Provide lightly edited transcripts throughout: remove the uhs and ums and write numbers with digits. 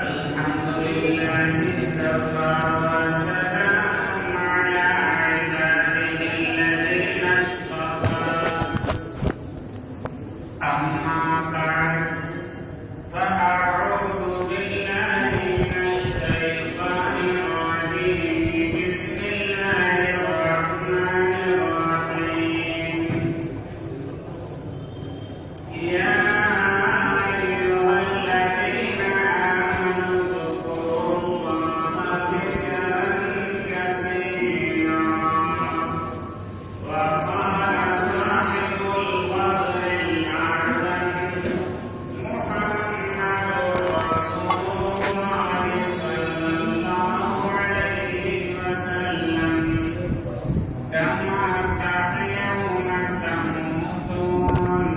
الحمد لله كفى وسلام على عباده الذين اصطفى أما بعد فأعوذ بالله من الشيطان الرجيم بسم الله الرحمن الرحيم يا أيها الذين آمنوا اذكروا الله ذكرا كثيرا وقال صاحب الفضل الأعظم محمد رسول الله صلى الله عليه وسلم كما تحيون تموتون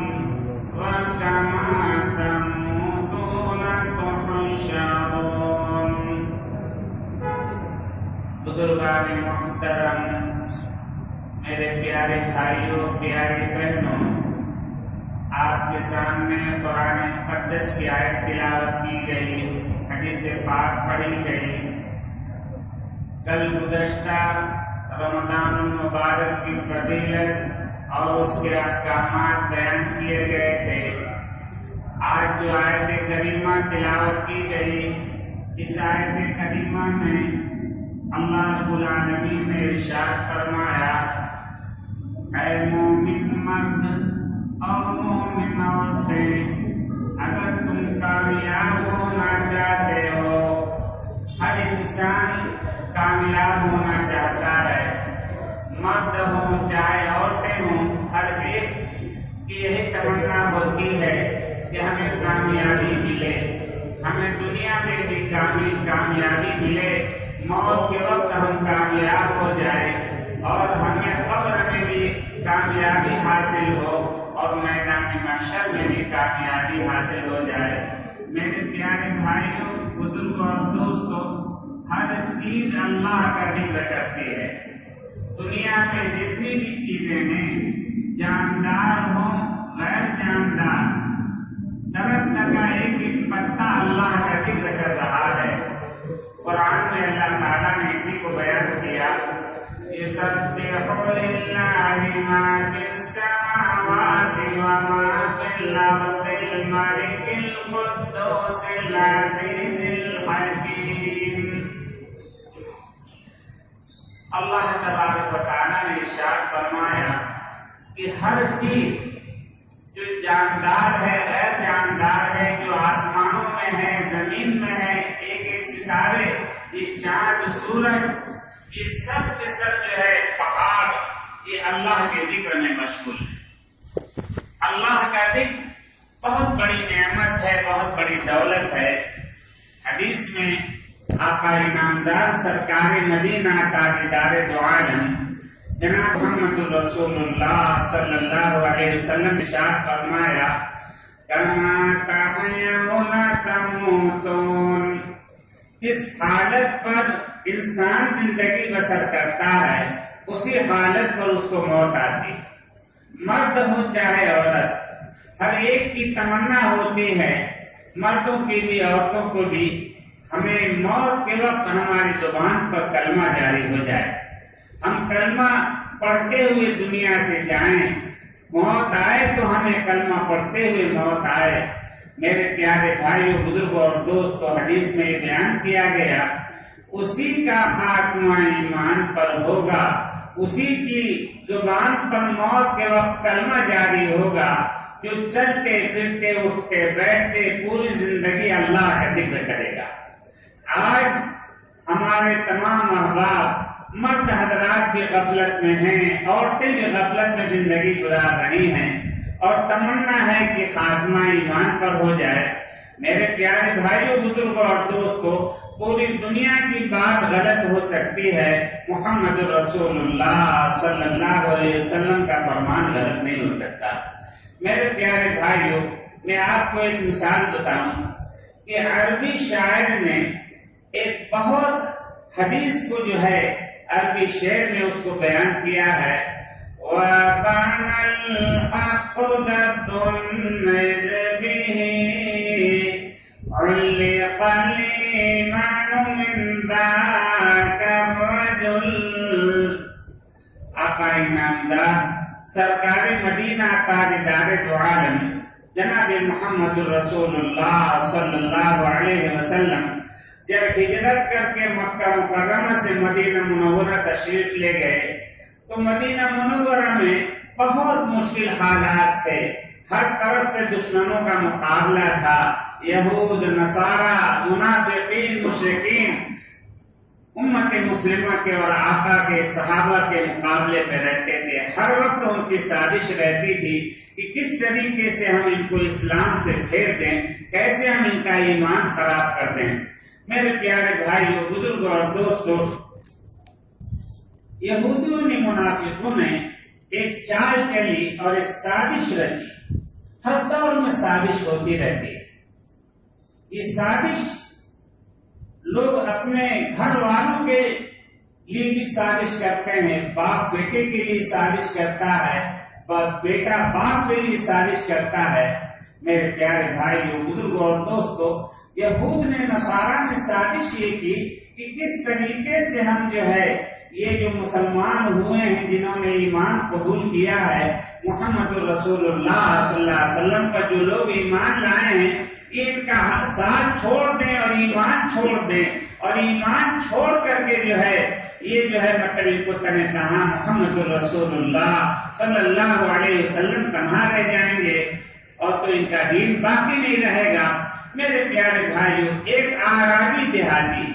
وكما تموتون تحشرون. بزرگان محترم، میرے پیارے بھائیوں، پیاری بہنوں، آپ کے سامنے قرآن مقدس کی آیت تلاوت کی گئی، حدیث پاک پڑھی گئی. کل گزشتہ رمضان المبارک کی فضیلت اور اس کے احکامات بیان کیے گئے تھے. آج جو آیت کریمہ تلاوت کی گئی، اس آیت کریمہ میں اللہ رب العالمین نے ارشاد فرمایا، اے مومن مرد اور مومن عورتیں، اگر تم کامیاب ہونا چاہتے ہو، ہر انسان کامیاب ہونا چاہتا ہے، مرد ہوں چاہے عورتیں ہوں، ہر ایک کی یہی تمنا ہوتی ہے کہ ہمیں کامیابی ملے، ہمیں دنیا میں بھی کامیابی ملے، موت کے وقت ہم کامیاب ہو جائیں اور ہمیں قبر میں بھی کامیابی حاصل ہو اور میدان محشر میں بھی کامیابی حاصل ہو جائے. میرے پیارے بھائیوں، بزرگوں اور دوستوں، ہر چیز اللہ کا ذکر کرتی ہے. دنیا میں جتنی بھی چیزیں ہیں، جاندار ہوں غیر جاندار، درخت کا ایک ایک پتا اللہ کا ذکر کر رہا ہے. قرآن میں اللہ تعالیٰ نے اسی کو بیان کیا، يسبح لله ما في السماوات وما في الأرض الملك القدوس العزيز الحكيم. اللہ تبارک و تعالیٰ نے ارشاد فرمایا کہ ہر چیز جو جاندار ہے، غیر جاندار ہے، جو آسمانوں میں ہے، زمین میں ہے، ایک ایک ستارے، یہ چاند، سورج، یہ سب کے سب جو ہے پہاڑ، یہ اللہ کے ذکر میں مشغول ہے. اللہ کا ذکر بہت بڑی نعمت ہے، بہت بڑی دولت ہے. حدیث میں آقا انعامدار سرکار مدینہ تاجدار دو عالم جناب محمد رسول اللہ صلی اللہ علیہ وسلم ارشاد فرمایا، کما تحیون تموتون. جس حالت پر انسان زندگی بسر کرتا ہے، اسی حالت پر اس کو موت آتی. مرد ہو چاہے عورت، ہر ایک کی تمنا ہوتی ہے، مردوں کی بھی عورتوں کو بھی، ہمیں موت کے وقت ہماری زبان پر کلمہ جاری ہو جائے، ہم کلمہ پڑھتے ہوئے دنیا سے جائیں، موت آئے تو ہمیں کلمہ پڑھتے ہوئے موت آئے. میرے پیارے بھائیوں، بزرگوں اور دوستوں، حدیث میں یہ بیان کیا گیا، اسی کا خاتمہ ایمان پر ہوگا، اسی کی زبان پر موت کے وقت کلمہ جاری ہوگا جو چلتے پھرتے اٹھتے بیٹھتے پوری زندگی اللہ کا ذکر کرے گا. آج ہمارے تمام احباب، مرد حضرات بھی غفلت میں ہیں، عورتیں بھی غفلت میں زندگی گزار رہی ہیں اور تمنا ہے کہ خاتمہ ایمان پر ہو جائے. میرے پیارے بھائیوں، بزرگوں اور دوستوں، پوری دنیا کی بات غلط ہو سکتی ہے، محمد رسول اللہ صلی اللہ علیہ وسلم کا فرمان غلط نہیں ہو سکتا. میرے پیارے بھائیوں، میں آپ کو ایک مثال بتاؤں کہ عربی شاعر نے ایک بہت حدیث کو جو ہے عربی شعر میں اس کو بیان کیا ہے، وَبَانَ الْحَقُّ ذَبٌّ بِهِ عُلِّقَ والایمان من ذاک الرجل. آقا انعامدار سرکار مدینہ تاجدار دو عالم جناب محمد رسول اللہ صلی اللہ علیہ وسلم جب ہجرت کر کے مکہ مکرمہ سے مدینہ منورہ تشریف لے گئے تو مدینہ منورہ میں بہت مشکل حالات تھے. ہر طرف سے دشمنوں کا مقابلہ تھا. یہود، نصارہ، منافقین، مشرکین امت مسلمہ کے اور آقا کے صحابہ کے مقابلے پہ رہتے تھے. ہر وقت ان کی سازش رہتی تھی کہ کس طریقے سے ہم ان کو اسلام سے پھیر دیں، کیسے ہم ان کا ایمان خراب کر دیں. میرے پیارے بھائیوں، بزرگوں اور دوستوں، یہودیوں نے، منافقوں نے ایک چال چلی اور ایک سازش رچی. ہر دور میں سازش ہوتی رہتی ہے. یہ سازش لوگ اپنے گھر والوں کے لیے بھی سازش کرتے ہیں. باپ بیٹے کے لیے سازش کرتا ہے، بیٹا باپ کے لیے سازش کرتا ہے. میرے پیارے بھائیوں، بزرگوں اور دوستوں، یہود نے، نصارہ نے سازش یہ کی کہ کس طریقے سے ہم جو ہے یہ جو مسلمان ہوئے ہیں، جنہوں نے ایمان قبول کیا ہے محمد رسول اللہ صلی اللہ علیہ وسلم کا، جو لوگ ایمان لائے ہیں، ان کا ساتھ چھوڑ دیں اور ایمان چھوڑ دیں، اور ایمان چھوڑ کر کے جو ہے یہ جو ہے مطلب ان کو تنہ تنہا محمد رسول اللہ صلی اللہ علیہ وسلم تنہا رہ جائیں گے اور تو ان کا دین باقی نہیں رہے گا. میرے پیارے بھائیوں، ایک اعرابی دیہاتی،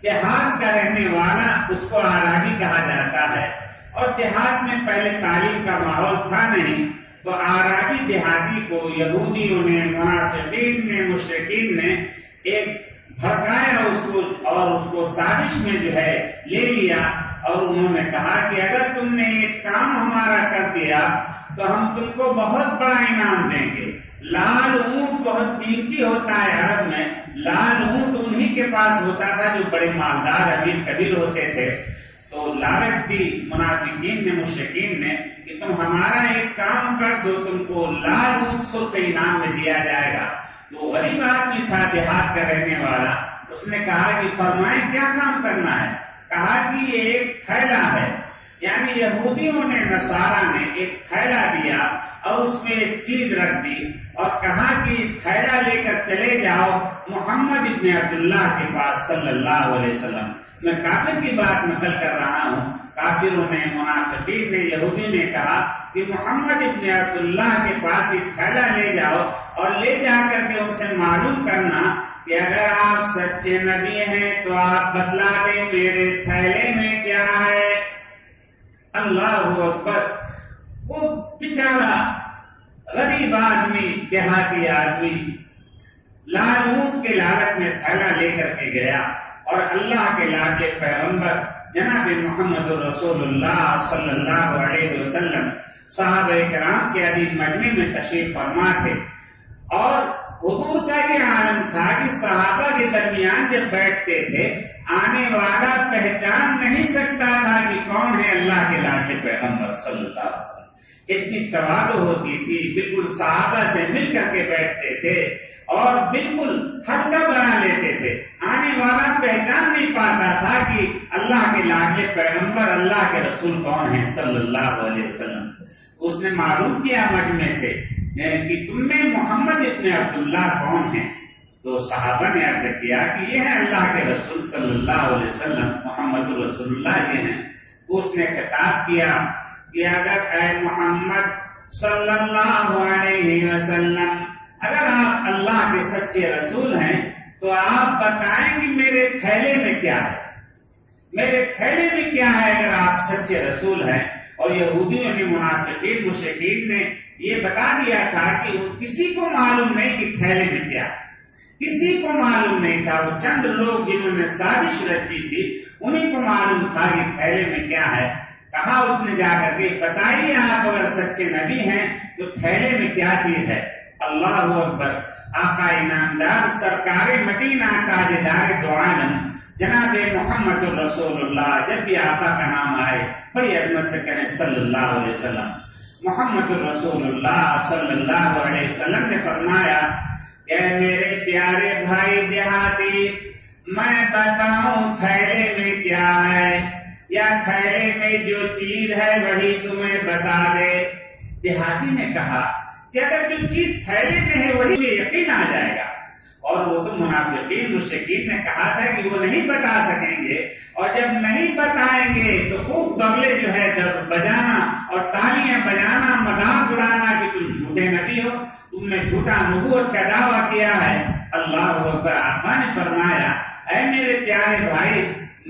دیہات کا رہنے والا، اس کو اعرابی کہا جاتا ہے، اور دیہات میں پہلے تعلیم کا ماحول تھا نہیں، تو اعرابی دیہاتی کو یہودیوں نے، منافقین نے، مشرکین نے ایک بھڑکایا اس کو، اور اس کو سازش میں جو ہے لے لیا، اور انہوں نے کہا کہ اگر تم نے ایک کام ہمارا کر دیا تو ہم تم کو بہت بڑا انعام دیں گے. لال اونٹ بہت قیمتی ہوتا ہے عرب میں. لال اونٹ انہی کے پاس ہوتا تھا جو بڑے مالدار امیر کبیر ہوتے تھے. تو لالچ دی منافقین نے، مشرکین نے کہ تم ہمارا ایک کام کر دو، تم کو لال اونٹ سرخ انعام میں دیا جائے گا. تو غریب آدمی تھا، دیہات کا رہنے والا. اس نے کہا کہ فرمائیں کیا کام کرنا ہے. کہا کہ یہ ایک تھیلا ہے. یعنی یہودیوں نے، نصارہ نے ایک تھیلا دیا اور اس میں ایک چیز رکھ دی اور کہا کہ تھیلا لے کر چلے جاؤ محمد ابن عبداللہ کے پاس صلی اللہ علیہ وسلم. میں کافر کی بات نقل کر رہا ہوں. کافروں نے، منافقین نے، یہودی نے کہا کہ محمد ابن عبداللہ کے پاس ایک تھیلا لے جاؤ اور لے جا کر کے ان سے معلوم کرنا کہ اگر آپ سچے نبی ہیں تو آپ بتلا دیں میرے تھیلے میں کیا ہے. اللہ اکبر. وہ بیچارہ غریب آدمی، دیہاتی آدمی لال اونٹ کے لالچ میں تھیلا لے کر کے گیا، اور اللہ کے لاڈلے پیغمبر جناب محمد رسول اللہ صلی اللہ علیہ وسلم صحابہ کرام کے عظیم مجمع میں تشریف فرما تھے. اور حضور کا یہ عالم تھا کہ صحابہ کے درمیان جب بیٹھتے تھے آنے والا پہچان نہیں سکتا تھا کہ کون ہے اللہ کے لاڈلے پیغمبر صلی اللہ علیہ وسلم. اتنی تواضع ہوتی تھی، بالکل صحابہ سے مل کر کے بیٹھتے تھے اور بالکل ہلکا بنا لیتے تھے. آنے والا پہچان نہیں پاتا تھا کہ اللہ کے لاڈلے پیغمبر، اللہ کے رسول کون ہیں صلی اللہ علیہ وسلم. اس نے معلوم کیا مجمع سے کہ تم میں محمد ابن عبداللہ کون ہیں. تو صحابہ نے عرض کیا کہ یہ ہیں اللہ کے رسول صلی اللہ علیہ وسلم، محمد رسول اللہ یہ ہیں. اس نے خطاب کیا کہ اگر اے محمد صلی اللہ علیہ وسلم، اگر آپ اللہ کے سچے رسول ہیں تو آپ بتائیں کہ میرے تھیلے میں کیا ہے. میرے تھیلے میں کیا ہے اگر آپ سچے رسول ہیں. اور یہودیوں نے، منافقین، مشرکین نے یہ بتا دیا تھا کہ کسی کو معلوم نہیں کہ تھیلے میں کیا ہے. کسی کو معلوم نہیں تھا. وہ چند لوگ جنہوں نے سازش رچی تھی انہیں کو معلوم تھا کہ تھیلے میں کیا ہے. کہا اس نے جا کر کے بتائیے آپ اگر سچے نبی ہیں تو تھیلے میں کیا چیز ہے. اللہ اکبر. آقا انعامدار سرکار مدینہ تاجدار دو عالم جناب محمد رسول اللہ، جب بھی آقا کا نام آئے بڑی عظمت سے کہیں صلی اللہ علیہ وسلم. محمد رسول اللہ صلی اللہ علیہ وسلم نے فرمایا کہ میرے پیارے بھائی دیہاتی، میں بتاؤں تھیلے میں کیا ہے، یا تھیلے میں جو چیز ہے وہی تمہیں بتا دے؟ دیہاتی نے کہا کہ اگر جو چیز تھیلے میں ہے وہی یقین آ جائے گا، اور وہ تو منافقین مشرکین نے کہا تھا کہ وہ نہیں بتا سکیں گے، اور جب نہیں بتائیں گے تو خوب بگلے جو ہے جب بجانا اور تالیاں بجانا، مذاق اڑانا کہ تم جھوٹے نبی ہو، تم نے جھوٹا نبوت کا دعویٰ کیا ہے۔ اللہ اکبر۔ آقا نے فرمایا اے میرے پیارے بھائی،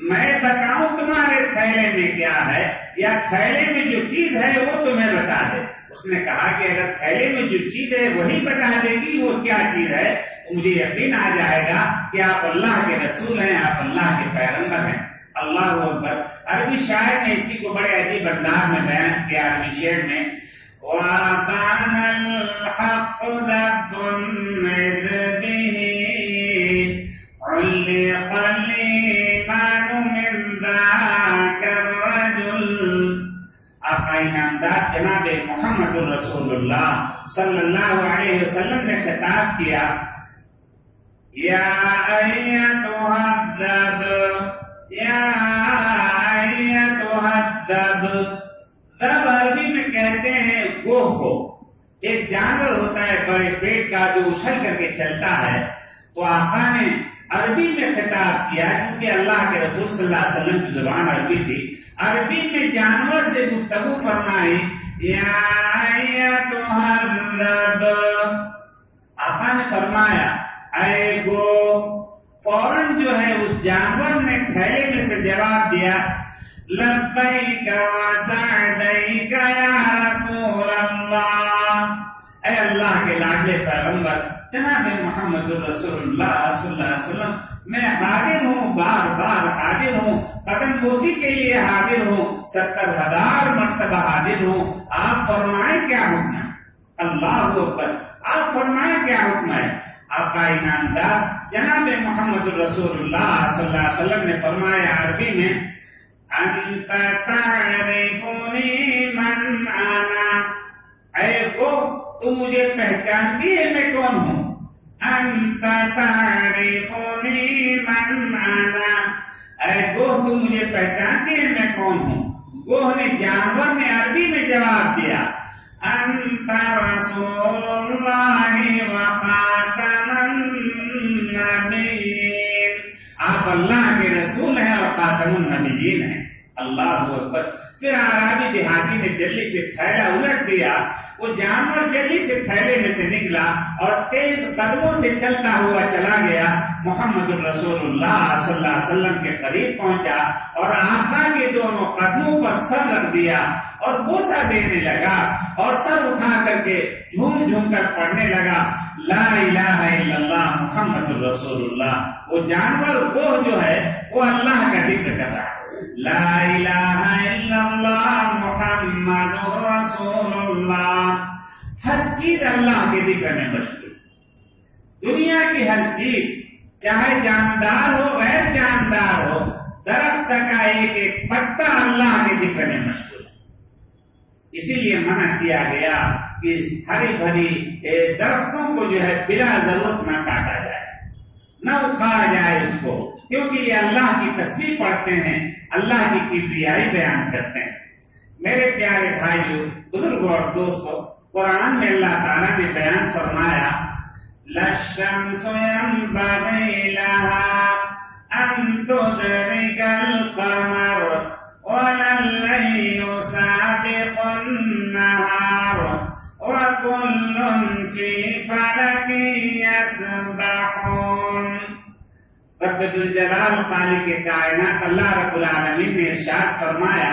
میں بتاؤں تمہارے تھیلے میں کیا ہے، یا تھیلے میں جو چیز ہے وہ تمہیں بتا دے؟ اس نے کہا کہ اگر تھیلے میں جو چیز ہے وہی بتا دے گی وہ کیا چیز ہے تو مجھے یقین آ جائے گا کہ آپ اللہ کے رسول ہیں، آپ اللہ کے پیغمبر ہیں۔ اللہ اکبر۔ عربی شاعر نے اسی کو بڑے عجیب انداز میں بیان کیا عربی شعر میں، وَقَانَ الْحَقُّ ذَبٌ إِذْ بِهِ عُلِّقَ الْإِيمَانُ مِنْ ذَاكَ الرَّجُلِ۔ آقا انعامدار جناب محمد الرسول اللہ صلی اللہ علیہ وسلم نے خطاب کیا، یا ایتھا الذب، یا ایتھا الذب۔ ذب عربی میں کہتے ہیں گوہ کو، ایک جانور ہوتا ہے بڑے پیٹ کا جو اچھل کر کے چلتا ہے۔ تو آقا نے عربی میں خطاب کیا کیونکہ اللہ کے رسول صلی اللہ علیہ وسلم کی زبان عربی تھی، عربی میں جانور سے گفتگو فرمائی، یا ایتھا الذب۔ آقا نے فرمایا اے گو۔ فوراً جو ہے اس جانور نے تھیلے میں سے جواب دیا، لبیک وسعدیک یا رسول اللہ۔ اے اللہ کے لاڈلے پیغمبر جناب محمد الرسول اللہ صلی اللہ علیہ وسلم، میں حاضر ہوں، بار بار حاضر ہوں، قدم بوسی کے لیے حاضر ہوں، 70,000 مرتبہ حاضر ہوں۔ آپ فرمائیں کیا حکم ہے؟ اللہ اکبر۔ آپ فرمائیں کیا حکم ہے؟ آقا انعامدار جناب محمد الرسول اللہ صلی اللہ علیہ وسلم نے فرمایا عربی میں، انت تعرفنی من انا۔ اے گو تم مجھے پہچانتی ہے میں کون ہوں؟ انت تعرفنی من انا۔ اے گو تم مجھے پہچانتی ہے میں کون ہوں؟ گوہ نے، جانور نے عربی میں جواب دیا، انت رسول اللہ وخاتم النبیین۔ آپ اللہ کے رسول ہیں اور خاتم النبیین ہیں۔ اللہ اکبر۔ پھر اعرابی دیہاتی نے جلدی سے تھیلا الٹ دیا، وہ جانور جلدی سے تھیلے میں سے نکلا اور تیز قدموں سے چلتا ہوا چلا گیا، محمد الرسول اللہ صلی اللہ علیہ وسلم کے قریب پہنچا اور آقا کے دونوں قدموں پر سر رکھ دیا اور بوسہ دینے لگا اور سر اٹھا کر کے جھوم جھوم کر پڑھنے لگا، لا الہ الا اللہ محمد الرسول اللہ۔ وہ جانور وہ جو ہے وہ اللہ کا ذکر کر رہا ہے، لا الہ الا اللہ محمد رسول اللہ۔ ہر چیز اللہ کے ذکر میں مشغول، دنیا کی ہر چیز، چاہے جاندار ہو غیر جاندار ہو، درخت کا ایک ایک پتا اللہ کے ذکر میں مشغول ہے۔ اسی لیے منع کیا گیا کہ ہری بھری درختوں کو جو ہے بلا ضرورت نہ کاٹا جائے، نہ اکھاڑا جائے اس کو، کیونکہ یہ اللہ کی تسبیح پڑھتے ہیں، اللہ کی کبریائی بیان کرتے ہیں۔ میرے پیارے بھائیو، بزرگوں اور دوستوں، قرآن میں اللہ تعالیٰ نے بیان فرمایا، لَلشَّمْسُ يَنبَغِي لَهَا أَن تُدْرِكَ الْقَمَرَ وَلَا اللَّيْلُ سَابِقُ النَّهَارِ وَكُلٌّ فِي فَلَكٍ يَسْبَحُونَ۔ رب ذوالجلال خالق کائنات اللہ رب العالمین نے ارشاد فرمایا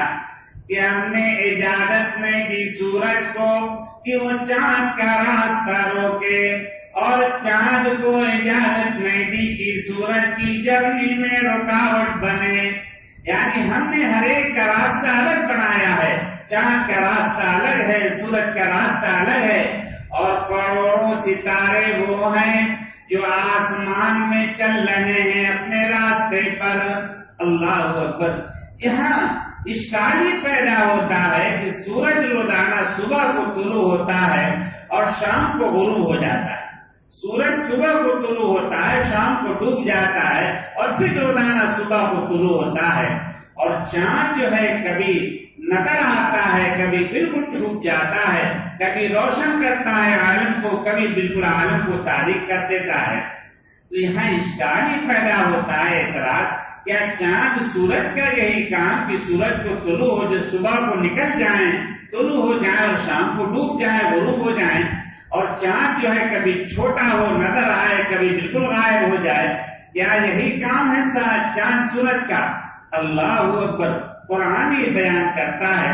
کہ ہم نے اجازت نہیں دی سورج کو کہ وہ چاند کا راستہ روکے، اور چاند کو اجازت نہیں دی کہ سورج کی جرنی میں رکاوٹ بنے۔ یعنی ہم نے ہر ایک کا راستہ الگ بنایا ہے، چاند کا راستہ الگ ہے، سورج کا راستہ الگ ہے، اور کروڑوں ستارے وہ ہیں جو آسمان میں چل رہے ہیں اپنے راستے پر۔ اللہ اکبر۔ یہاں اشکال ہی پیدا ہوتا ہے کہ سورج روزانہ صبح کو طلوع ہوتا ہے اور شام کو غروب ہو جاتا ہے، سورج صبح کو طلوع ہوتا ہے، شام کو ڈوب جاتا ہے، اور پھر روزانہ صبح کو طلوع ہوتا ہے۔ اور چاند جو ہے کبھی نظر آتا ہے، کبھی بالکل چھپ جاتا ہے، کبھی روشن کرتا ہے عالم کو، کبھی بالکل عالم کو تاریک کر دیتا ہے۔ تو یہاں اشکال ہی پیدا ہوتا ہے، اعتراض، کیا چاند سورج کا یہی کام کہ سورج کو طلوع ہو جو صبح کو نکل جائیں، طلوع ہو جائیں اور شام کو ڈوب جائیں، غروب ہو جائیں، اور چاند جو ہے کبھی چھوٹا ہو نظر آئے، کبھی بالکل غائب ہو جائے، کیا یہی کام ہے چاند سورج کا؟ اللہ اکبر! قرآن یہ بیان کرتا ہے،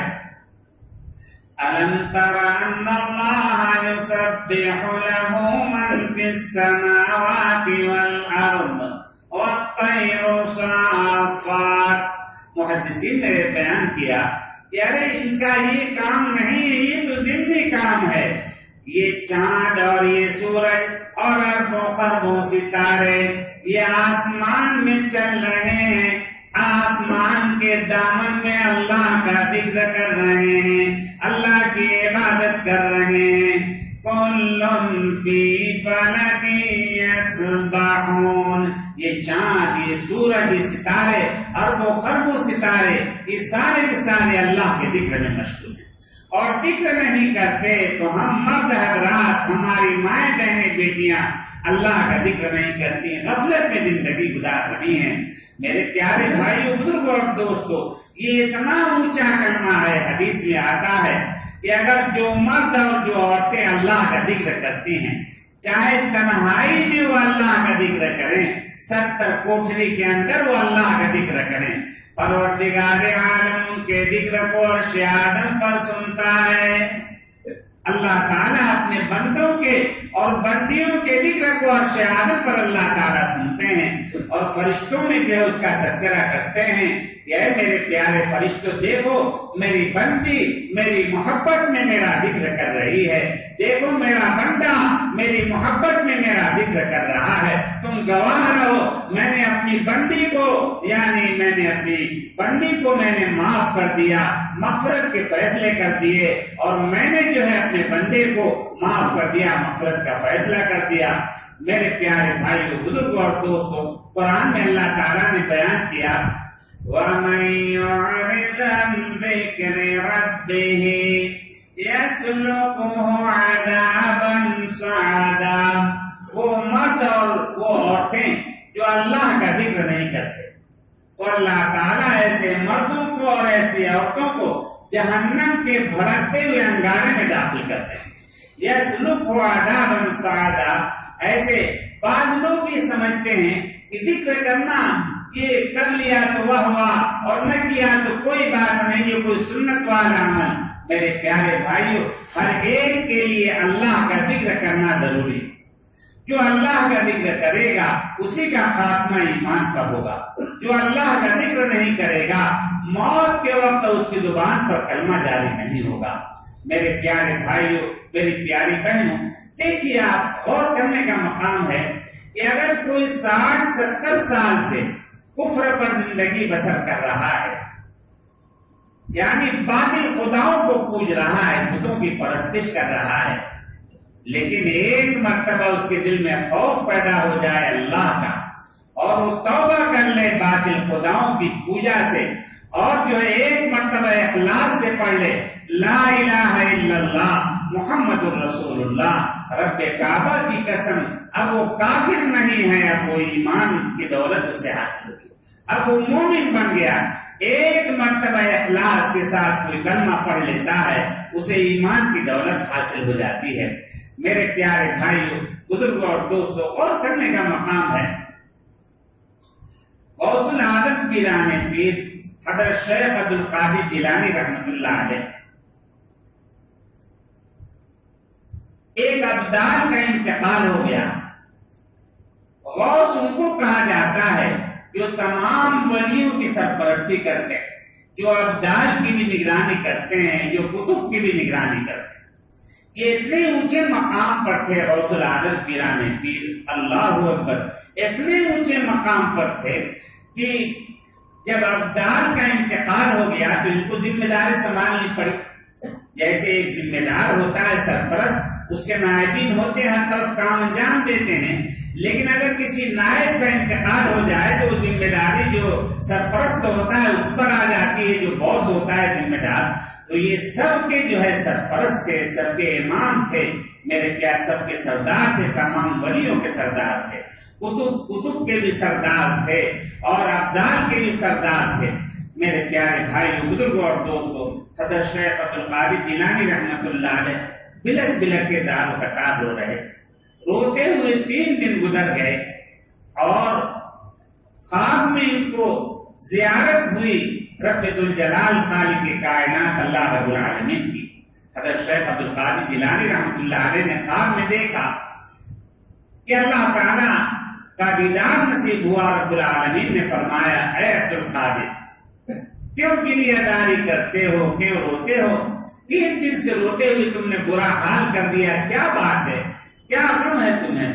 أَلَمْ تَرَ أَنَّ اللَّهَ يُسَبِّحُ لَهُ مَنْ فِي السَّمَاوَاتِ وَالْأَرْضِ وَالطَّيْرُ صَافَّاتٍ۔ محدثین نے بیان کیا کہ ارے ان کا یہ کام نہیں ہے، یہ تو ضمنی کام ہے۔ یہ چاند اور یہ سورج اور اربوں خربوں ستارے یہ آسمان میں چل رہے ہیں، آسمان کے دامن میں اللہ کا ذکر کر رہے ہیں، اللہ کی عبادت کر رہے ہیں۔ کل فی فلک یسبحون۔ یہ چاند، یہ سورج، یہ ستارے، اربوں خربوں ستارے، یہ سارے کے سارے اللہ کے ذکر میں مشغول ہیں۔ اور ذکر نہیں کرتے تو ہم مرد حضرات، ہماری مائیں بہنیں بیٹیاں اللہ کا ذکر نہیں کرتی، غفلت میں زندگی گزار رہی ہیں۔ میرے پیارے بھائیوں، بزرگوں اور دوستوں، یہ اتنا اونچا کلمہ ہے، حدیث میں آتا ہے کہ اگر جو مرد اور جو عورتیں اللہ کا ذکر کرتی ہیں، چاہے تنہائی میں وہ اللہ کا ذکر کریں، 70 کوٹھری کے اندر وہ اللہ کا ذکر کریں، پروردگار عالم کے ذکر کو عرش آدم پر سنتا ہے۔ اللہ تعالیٰ اپنے بندوں کے اور بندیوں کے ذکر کو عرش آدم پر اللہ تعالیٰ سنتے ہیں، اور فرشتوں میں جو ہے اس کا تذکرہ کرتے ہیں کہ اے میرے پیارے فرشتوں، دیکھو میری بندی میری محبت میں میرا ذکر کر رہی ہے، دیکھو میرا بندہ میری محبت میں میرا ذکر کر رہا ہے، تم گواہ رہو، میں نے اپنی بندی کو، یعنی میں نے اپنی بندی کو میں نے معاف کر دیا، مغفرت کے فیصلے کر دیے، اور میں نے جو ہے اپنے بندے کو معاف کر دیا، مغفرت کا فیصلہ کر دیا۔ میرے پیارے بھائیوں، بزرگوں اور دوستوں، قرآن میں اللہ تعالیٰ نے بیان کیا، وَمَن يُعْرِضْ عَن ذِكْرِ رَبِّهِ يَسْلُكْهُ عَذَابًا صَعَدًا۔ وہ مرد اور وہ عورتیں جو اللہ کا ذکر نہیں کرتے، تو اللہ تعالیٰ ایسے مردوں کو اور ایسی عورتوں کو جہنم کے بھڑکتے ہوئے انگارے میں داخل کرتے ہیں۔ يَسْلُكْهُ عَذَابًا صَعَدًا، ایسے بعض لوگ یہ سمجھتے ہیں کہ ذکر کرنا، یہ کر لیا تو وہ ہوا اور نہ کیا تو کوئی بات نہیں، یہ کوئی سنت والا عمل۔ میرے پیارے بھائیوں، ہر ایک کے لیے اللہ کا ذکر کرنا ضروری ہے۔ جو اللہ کا ذکر کرے گا اسی کا خاتمہ ایمان پر ہوگا، جو اللہ کا ذکر نہیں کرے گا موت کے وقت اس کی زبان پر کلمہ جاری نہیں ہوگا۔ میرے پیارے بھائیوں، میری پیاری بہنوں، دیکھیے آپ، غور کرنے کا مقام ہے کہ اگر کوئی 60-70 سال سے کفر پر زندگی بسر کر رہا ہے، یعنی باطل خداؤں کو پوج رہا ہے، بتوں کی پرستش کر رہا ہے، لیکن ایک مرتبہ اس کے دل میں خوف پیدا ہو جائے اللہ کا، اور وہ توبہ کر لے باطل خداؤں کی پوجا سے، اور جو ہے ایک مرتبہ اخلاص سے پڑھ لے لا الہ الا اللہ محمد الرسول اللہ، رب کعبہ کی قسم، اب وہ کافر نہیں ہے، اب وہ ایمان کی دولت اس سے حاصل ہوگی، اب وہ مومن بن گیا۔ ایک مرتبہ اخلاص کے ساتھ کوئی کلمہ پڑھ لیتا ہے، اسے ایمان کی دولت حاصل ہو جاتی ہے۔ میرے پیارے بھائیوں، بزرگوں اور دوستوں، اور کرنے کا مقام ہے، غوث العظم پیران پیر حضرت شیخ عبد القادر جیلانی رحمۃ اللہ علیہ، ایک ابدال کا انتقال ہو گیا۔ غوث ان کو کہا جاتا ہے جو تمام ولیوں کی سرپرستی کرتے ہیں، جو ابدال کی بھی نگرانی کرتے ہیں، جو کتب کی بھی نگرانی کرتے ہیں۔ یہ اتنے اونچے مقام پر تھے غوث العظم پیران پیر، اللہ اکبر، اتنے اونچے مقام پر تھے کہ جب ابدال کا انتقال ہو گیا تو ان کو ذمہ داری سنبھالنی پڑی۔ جیسے ایک ذمہ دار ہوتا ہے سرپرست، اس کے نائبین ہوتے ہیں، ہر طرف کام انجام دیتے ہیں، لیکن اگر کسی نائب کا انتقال ہو جائے تو ذمہ داری جو سرپرست ہوتا ہے اس پر آ جاتی ہے، جو باس ہوتا ہے ذمہ دار۔ تو یہ سب کے جو ہے سرپرست تھے، سب کے امام تھے، میرے پیار سب کے سردار تھے، تمام ولیوں کے سردار تھے، کتب کے بھی سردار تھے اور ابدال کے بھی سردار تھے۔ میرے پیارے بھائیوں، بزرگوں اور دوستوں، حضرت شیخ عبدالقادر جیلانی رحمۃ اللہ علیہ بلک بلک کے دار و قطار رو رہے، روتے ہوئے 3 دن گزر گئے اور خواب میں ان کو زیارت ہوئی رب ذوالجلال خالق کائنات اللہ رب العالمین کی۔ حضرت شیخ عبدالقادر جیلانی رحمۃ اللہ علیہ نے خواب میں دیکھا کہ اللہ تعالیٰ کا دیدار نصیب ہوا۔ رب العالمین نے فرمایا، اے عبدالقادر، کیوں کلیاداری کرتے ہو، کیوں روتے ہو؟ 3 دن سے روتے ہوئے تم نے برا حال کر دیا، کیا بات ہے، کیا غم ہے تمہیں؟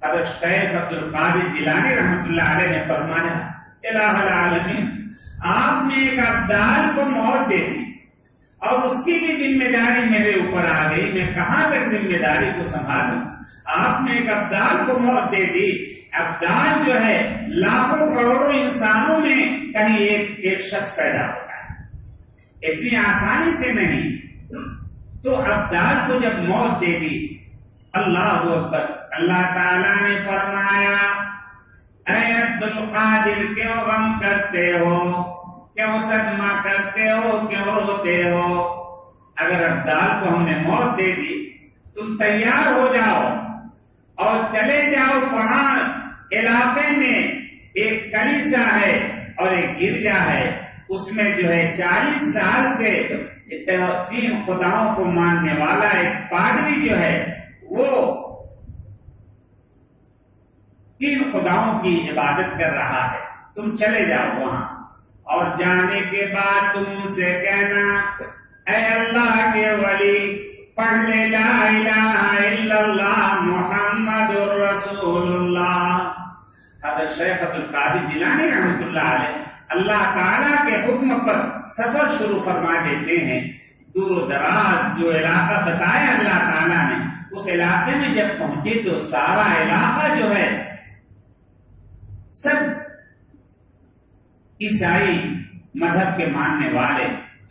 حضرت شیخ عبدالقادر جیلانی رحمۃ اللہ علیہ نے فرمایا، الہ العالمین، آپ نے ایک ابدال کو موت دے دی اور اس کی بھی ذمہ داری میرے اوپر آ گئی، میں کہاں تک ذمہ داری کو سنبھالوں؟ آپ نے ایک ابدال کو موت دے دی۔ ابدال جو ہے لاکھوں کروڑوں انسانوں میں کہیں ایک شخص پیدا ہوتا ہے، اتنی آسانی سے نہیں۔ تو ابدال کو جب موت دے دی، اللہ اکبر، اللہ تعالیٰ نے فرمایا، اے عبدالقادر، کیوں غم کرتے ہو، کیوں صدمہ کرتے ہو، کیوں روتے ہو؟ اگر ابدال کو ہم نے موت دے دی، تم تیار ہو جاؤ اور چلے جاؤ فلاں علاقے میں ایک کلیسا ہے اور ایک گرجا ہے، اس میں جو ہے 40 سال سے 3 خداؤں کو ماننے والا ایک پادری جو ہے وہ 3 خداؤں کی عبادت کر رہا ہے، تم چلے جاؤ وہاں اور جانے کے بعد تم ان سے کہنا، اے اللہ کے ولی، پڑھ لے لا الہ الا اللہ محمد الرسول اللہ۔ حضرت شیخ عبدالقادر جیلانی رحمۃ اللہ علیہ اللہ تعالیٰ کے حکم پر سفر شروع فرما دیتے ہیں۔ دور و دراز جو علاقہ بتایا اللہ تعالیٰ نے، اس علاقے میں جب پہنچے تو سارا علاقہ جو ہے سب عیسائی مذہب کے ماننے والے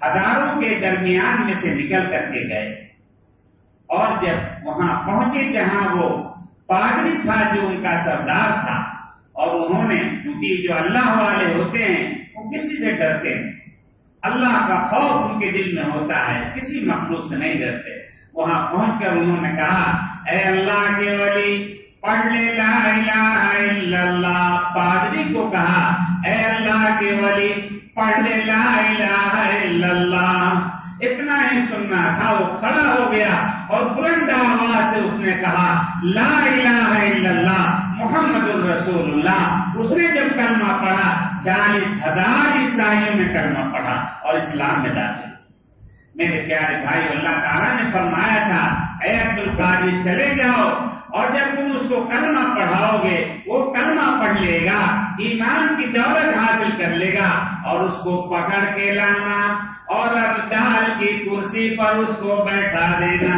ہزاروں کے درمیان میں سے نکل کر کے گئے، اور جب وہاں پہنچے جہاں وہ پادری تھا جو ان کا سردار تھا، اور انہوں نے، کیونکہ جو اللہ والے ہوتے ہیں وہ کسی سے ڈرتے نہیں، اللہ کا خوف ان کے دل میں ہوتا ہے، کسی مخلوق سے نہیں ڈرتے۔ وہاں پہنچ کر انہوں نے کہا، اے اللہ کے ولی، پڑھ لے لا الہ الا اللہ۔ پادری کو کہا، اے اللہ کے ولی، پڑھ لے لا الہ الا اللہ۔ اتنا ہی سننا تھا، وہ کھڑا ہو گیا اور بلند آواز سے اس نے کہا، لا الہ الا اللہ محمد الرسول اللہ۔ اس نے جب کلمہ پڑھا، 40,000 عیسائیوں نے کلمہ پڑھا اور اسلام میں داخل۔ میرے پیارے بھائی، اللہ تعالیٰ نے فرمایا تھا، اے عبدالقادر چلے جاؤ، اور جب تم اس کو کلمہ پڑھاؤ گے وہ کلمہ پڑھ لے گا، ایمان کی دولت حاصل کر لے گا، اور اس کو پکڑ کے لانا اور ابدال کی کرسی پر اس کو بیٹھا دینا۔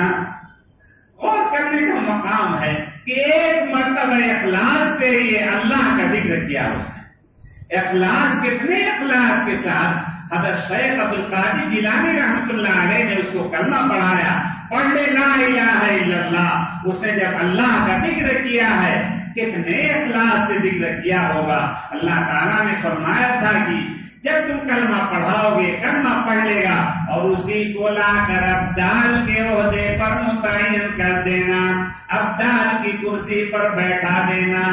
اور کرنے کا مقام ہے کہ ایک مرتبہ اخلاص سے یہ اللہ کا ذکر کیا اس نے۔ اخلاص، کتنے اخلاص کے ساتھ حضرت شیخ عبدالقادر جیلانی رحمۃ اللہ علیہ نے اس کو کلمہ پڑھایا، پڑھ لے لا الہ الا اللہ۔ اس نے جب اللہ کا ذکر کیا ہے، کتنے اخلاص سے ذکر کیا ہوگا۔ اللہ تعالیٰ نے فرمایا تھا کہ جب تم کلمہ پڑھاؤ گے، کلمہ پڑھ لے گا اور اسی کو لا کر ابدال کے عہدے پر متعین کر دینا، ابدال کی کرسی پر بیٹھا دینا۔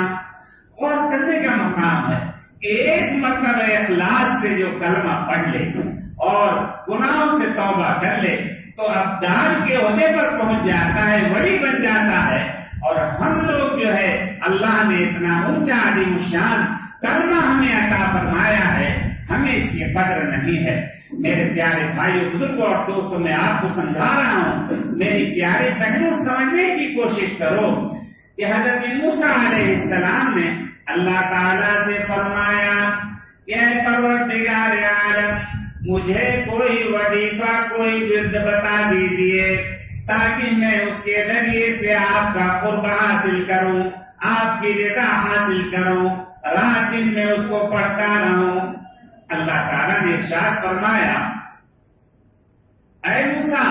اور کرنے کا مقام ہے کہ ایک مرتبہ اخلاص سے جو کلمہ پڑھ لے اور گناہوں سے توبہ کر لے تو ابدال کے عہدے پر پہنچ جاتا ہے، ولی بن جاتا ہے۔ اور ہم لوگ جو ہے اللہ نے اتنا اونچا عظیم الشان کلمہ ہمیں عطا فرمایا ہے، ہمیں اس کی قدر نہیں ہے۔ میرے پیارے بھائیوں، بزرگوں اور دوستوں، میں آپ کو سمجھا رہا ہوں، میری پیارے بہنوں، سمجھنے کی کوشش کرو کہ حضرت موسیٰ علیہ السلام نے اللہ تعالیٰ سے فرمایا کہ اے پروردگار عالم، مجھے کوئی وظیفہ، کوئی ورد بتا دیجیے تاکہ میں اس کے ذریعے سے آپ کا قرب حاصل کروں، آپ کی رضا حاصل کروں، رات دن میں اس کو پڑھتا رہوں۔ اللہ تعالیٰ نے ارشاد فرمایا، اے موسیٰ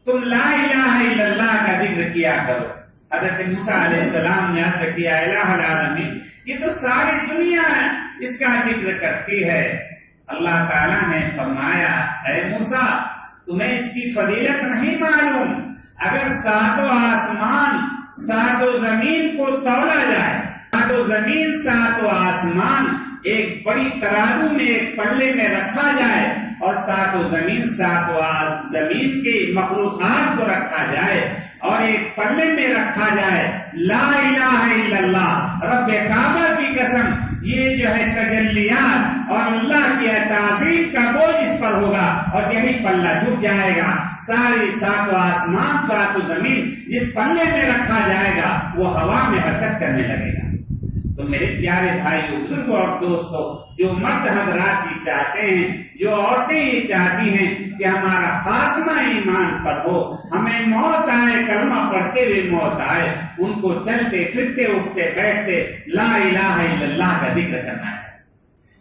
تم لا الہ الا اللہ کا ذکر کیا کرو۔ حضرت موسیٰ علیہ السلام نے عرض کیا، الہ العالمین، یہ تو ساری دنیا اس کا ذکر کرتی ہے۔ اللہ تعالیٰ نے فرمایا، اے موسیٰ تمہیں اس کی فضیلت نہیں معلوم؟ اگر ساتوں آسمان ساتوں زمین کو تولا جائے، ساتوں زمین ساتوں آسمان ایک بڑی ترازو میں ایک پلے میں رکھا جائے اور ساتوں زمین ساتوں زمین کی مخلوقات کو رکھا جائے اور ایک پلے میں رکھا جائے، لا الہ الا اللہ، رب کعبہ کی قسم، یہ جو ہے تجلیات اور اللہ کی تعظیم کا بوجھ اس پر ہوگا اور یہی پلہ جھک جائے گا۔ ساری ساتوں آسمان ساتوں زمین جس پلے میں رکھا جائے گا وہ ہوا میں حرکت کرنے لگے گا۔ تو میرے پیارے بھائیوں، بزرگوں اور دوستوں، جو مرد حضرات یہ چاہتے ہیں، جو عورتیں یہ چاہتی ہیں کہ ہمارا خاتمہ ایمان پر ہو، ہمیں موت آئے کلمہ پڑھتے ہوئے موت آئے، ان کو چلتے پھرتے اٹھتے بیٹھتے لا الہ الا اللہ کا ذکر کرنا ہے۔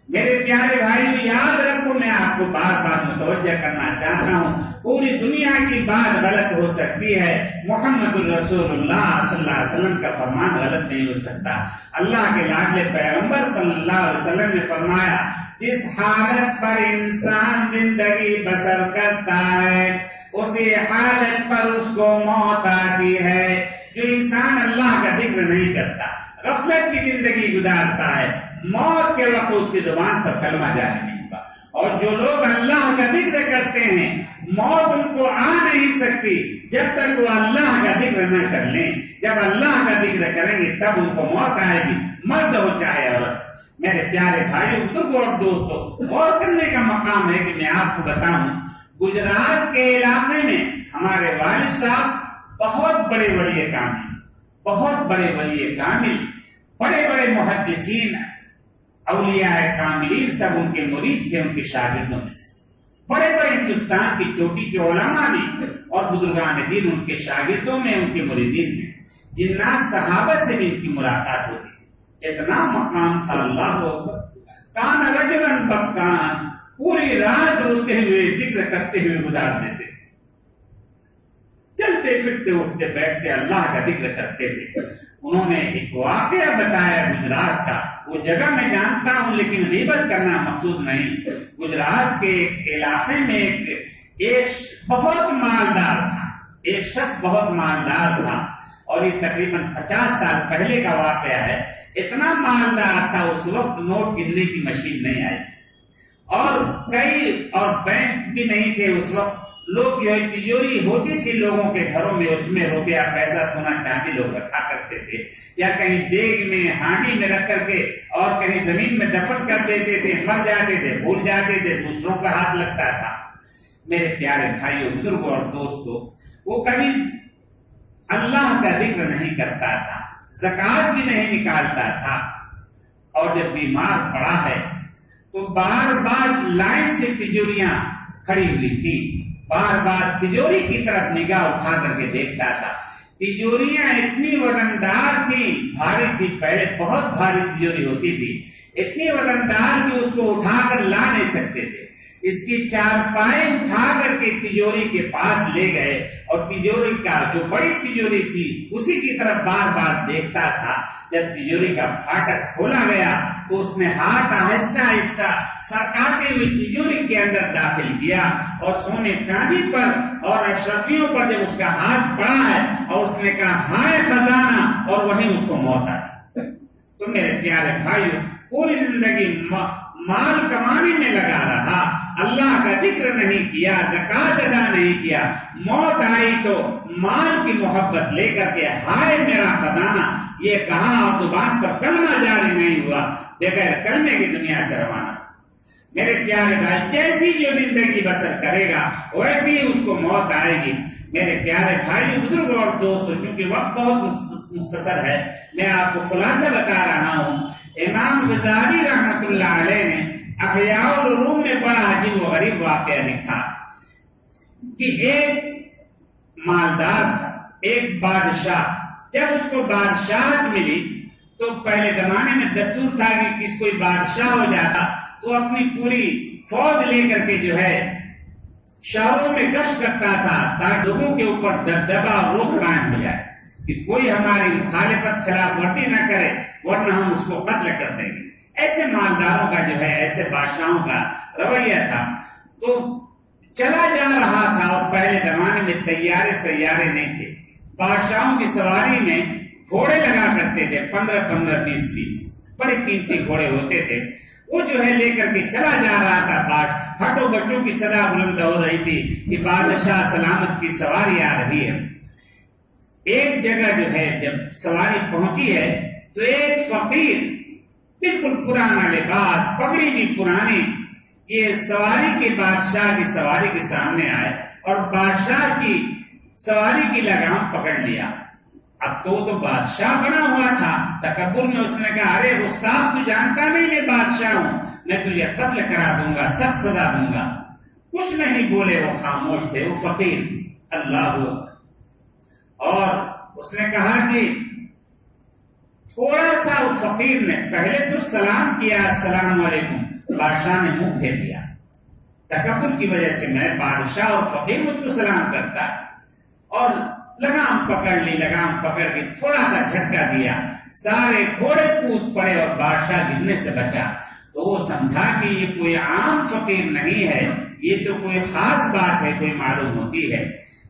میرے پیارے بھائیوں یاد رکھو، میں آپ کو بار بار متوجہ کرنا چاہتا ہوں، پوری دنیا کی بات غلط ہو سکتی ہے، محمد الرسول اللہ صلی اللہ علیہ وسلم کا فرمان غلط نہیں ہو سکتا۔ اللہ کے لاڈلے پیغمبر صلی اللہ علیہ وسلم نے فرمایا، جس حالت پر انسان زندگی بسر کرتا ہے اسی حالت پر اس کو موت آتی ہے۔ جو انسان اللہ کا ذکر نہیں کرتا، غفلت کی زندگی گزارتا ہے، موت کے وقت اس کی زبان پر کلمہ جاری نہیں ہوگا۔ اور جو لوگ اللہ کا ذکر کرتے ہیں، موت ان کو آ نہیں سکتی جب تک وہ اللہ کا ذکر نہ کر لیں۔ جب اللہ کا ذکر کریں گے تب ان کو موت آئے گی، مرد ہو چاہے عورت۔ میرے پیارے بھائیوں، بزرگوں اور دوستوں، غور کرنے کا مقام ہے کہ میں آپ کو بتاؤں، گجرات کے علاقے میں ہمارے والد صاحب بہت بڑے ولی کامل، بہت بڑے ولی کامل، بڑے بڑے محدثین، اولیاء کاملین سب ان کے مرید تھے، ان کے شاگردوں میں سے بڑے بڑے ہندوستان کی چوٹی کے علماء بھی اور بزرگان دین ان کے شاگردوں میں، ان کے مریدین میں، جنات صحابہ سے بھی ان کی ملاقات ہوتی تھی۔ اتنا مقام تھا، اللہ اکبر، کان رجلا بکان، پوری رات روتے ہوئے ذکر کرتے ہوئے گزار دیتے تھے، چلتے پھرتے اٹھتے بیٹھتے اللہ کا ذکر کرتے تھے۔ انہوں نے ایک واقعہ بتایا گجرات کا، وہ جگہ میں جانتا ہوں لیکن غیبت کرنا مقصود نہیں۔ گجرات کے ایک علاقے میں ایک بہت مالدار تھا، ایک شخص بہت مالدار تھا، اور یہ تقریباً 50 سال پہلے کا واقعہ ہے۔ اتنا مالدار تھا، اس وقت نوٹ گننے کی مشین نہیں آئی تھی اور بینک بھی نہیں تھے اس وقت۔ لوگ جو تجوری ہوتی تھی لوگوں کے گھروں میں، اس میں روپیہ پیسہ سونا چاندی لوگ رکھا کرتے تھے، یا کہیں دیگ میں ہانڈی میں رکھ کر کے اور کہیں زمین میں دفن کر دیتے تھے، مر جاتے تھے، بھول جاتے تھے، دوسروں کا ہاتھ لگتا تھا۔ میرے پیارے بھائیوں، بزرگوں اور دوستوں، وہ کبھی اللہ کا ذکر نہیں کرتا تھا، زکوٰۃ بھی نہیں نکالتا تھا، اور جب بیمار پڑا ہے تو بار بار لائن سے تجوریاں کھڑی ہوئی تھی، بار بار تجوری کی طرف نگاہ اٹھا کر کے دیکھتا تھا۔ تجوریاں اتنی وزندار تھی، بھاری تھی، پہلے بہت بھاری تجوری ہوتی تھی، اتنی وزندار کہ اس کو اٹھا کر لا نہیں سکتے تھے۔ اس کی چارپائی اٹھا کر کے تجوری کے پاس لے گئے اور تجوری کا جو بڑی تجوری تھی اسی کی طرف بار بار دیکھتا تھا۔ جب تجوری کا پھاٹک کھولا گیا تو اس نے ہاتھ آہستہ آہستہ سرکاتے ہوئے تجوری کے اندر داخل کیا، اور سونے چاندی پر اور اشرفیوں پر جب اس کا ہاتھ پڑا ہے اور اس نے کہا ہائے خزانہ، اور وہیں اس کو موت آئی۔ تو میرے پیارے بھائیوں، پوری زندگی مال کمانے میں لگا رہا، اللہ کا ذکر نہیں کیا، زکوٰۃ ادا نہیں کیا، موت آئی تو مال کی محبت لے کر کے ہائے میرا خزانہ یہ کہا، اور زبان پر کلمہ جاری نہیں ہوا، بغیر کلمے کی دنیا سے روانہ۔ میرے پیارے بھائی، جیسی جو زندگی بسر کرے گا ویسی ہی اس کو موت آئے گی۔ میرے پیارے بھائی، بزرگوں اور دوستوں، کیونکہ وقت بہت مختصر ہے، میں آپ کو خلاصہ بتا رہا ہوں۔ امام غزالی رحمت اللہ علیہ نے احیاء العلوم میں بڑا عجیب و غریب واقعہ لکھا کہ ایک مالدار تھا، ایک بادشاہ. جب اس کو بادشاہت ملی تو پہلے زمانے میں دستور تھا کہ کس کوئی بادشاہ ہو جاتا تو اپنی پوری فوج لے کر کے جو ہے شہروں میں گشت کرتا تھا تاکہ لوگوں کے اوپر دبدبا اور روک قائم ہو جائے کہ کوئی ہماری مخالفت خلاف ورزی نہ کرے ورنہ ہم اس کو قتل کر دیں گے. ایسے مالداروں کا جو ہے ایسے بادشاہوں کا رویہ تھا. تو چلا جا رہا تھا اور پہلے زمانے میں طیارے سیارے نہیں تھے. بادشاہوں کی سواری میں گھوڑے لگا کرتے تھے، 15 20 بڑے قیمتی گھوڑے ہوتے تھے. وہ جو ہے لے کر کے چلا جا رہا تھا. ہٹو بچوں کی صدا بلند ہو رہی تھی کہ بادشاہ سلامت کی سواری آ رہی ہے. ایک جگہ جو ہے جب سواری پہنچی ہے تو ایک فقیر بالکل پرانا لباس، پگڑی بھی پرانی، یہ سواری کے بادشاہ کی سواری کے سامنے آئے اور بادشاہ کی سواری کی لگام پکڑ لیا. اب تو بادشاہ بنا ہوا تھا. تکبر میں اس نے کہا ارے استاد تو جانتا نہیں میں بادشاہ ہوں، میں تجھے قتل کرا دوں گا، سخت سزا دوں گا. کچھ نہیں بولے، وہ خاموش تھے. وہ فقیر تھے. اللہ اور اس نے کہا کہ تھوڑا سا اس فقیر نے پہلے تو سلام کیا، السلام علیکم. بادشاہ نے منہ پھیر لیا. تکبر کی وجہ سے میں بادشاہ اور فقیر مجھ کو سلام کرتا اور لگام پکڑ لی. لگام پکڑ کے تھوڑا سا جھٹکا دیا، سارے گھوڑے کود پڑے اور بادشاہ گرنے سے بچا. تو وہ سمجھا کہ یہ کوئی عام فقیر نہیں ہے، یہ تو کوئی خاص بات ہے، کوئی معلوم ہوتی ہے.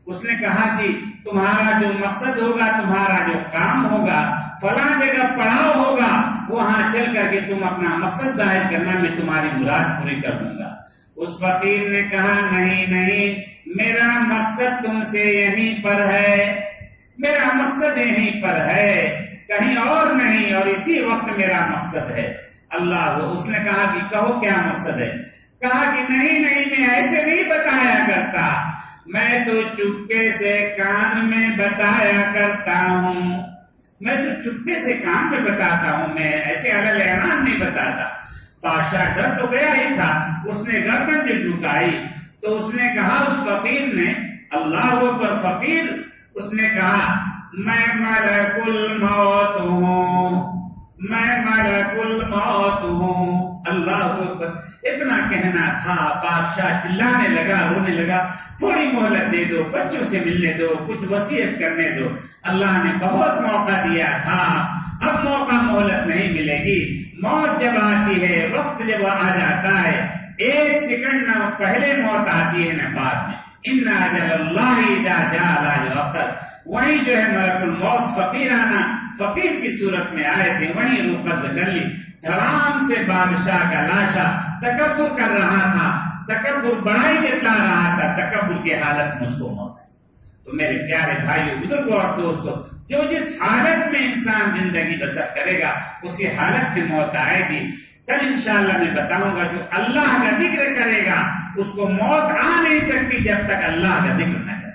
اس نے کہا کہ تمہارا جو مقصد ہوگا، تمہارا جو کام ہوگا، فلاں جگہ پڑاؤ ہوگا، وہاں چل کر کے تم اپنا مقصد ظاہر کرنا، میں تمہاری مراد پوری کر دوں گا. اس فقیر نے کہا نہیں، میرا مقصد تم سے یہیں پر ہے، میرا مقصد یہیں پر ہے، کہیں اور نہیں، اور اسی وقت میرا مقصد ہے. اللہ. اس نے کہا کہ کہو کیا مقصد ہے. کہا کہ نہیں میں ایسے نہیں بتایا کرتا، میں تو چپکے سے کان میں بتایا کرتا ہوں، میں تو چپکے سے کان میں بتاتا ہوں، میں ایسے علل اعلان نہیں بتاتا. بادشاہ ڈر تو گیا ہی تھا. اس نے گردن جو جھکائی تو اس نے کہا، اس فقیر نے، اللہ اکبر، فقیر اس نے کہا میں ملک الموت ہوں، میں ملک الموت ہوں. اللہ اکبر. اتنا کہنا تھا. بادشاہ چلانے لگا، رونے لگا، تھوڑی مہلت دے دو، بچوں سے ملنے دو، کچھ وصیت کرنے دو. اللہ نے بہت موقع دیا تھا، اب موقع مہلت نہیں ملے گی. موت جب آتی ہے، وقت جب آ جاتا ہے، ایک سیکنڈ نہ پہلے موت آتی ہے نہ بعد میں. ان اجل اللہ اذا جاء لا یؤخر. وہی جو ہے ملک الموت فقیر کی صورت میں آئے تھے، وہیں روح قبض کر لی. دھڑام سے بادشاہ کا لاشا تکبر کر رہا تھا، تکبر بڑائی جتلا رہا تھا، تکبر کی حالت میں اس کو موت آئی. تو میرے پیارے بھائیو، بزرگوں اور دوستوں، جو جس حالت میں انسان زندگی بسر کرے گا اسی حالت میں موت آئے گی. کل انشاءاللہ میں بتاؤں گا جو اللہ کا ذکر کرے گا اس کو موت آ نہیں سکتی جب تک اللہ کا ذکر نہ کرے.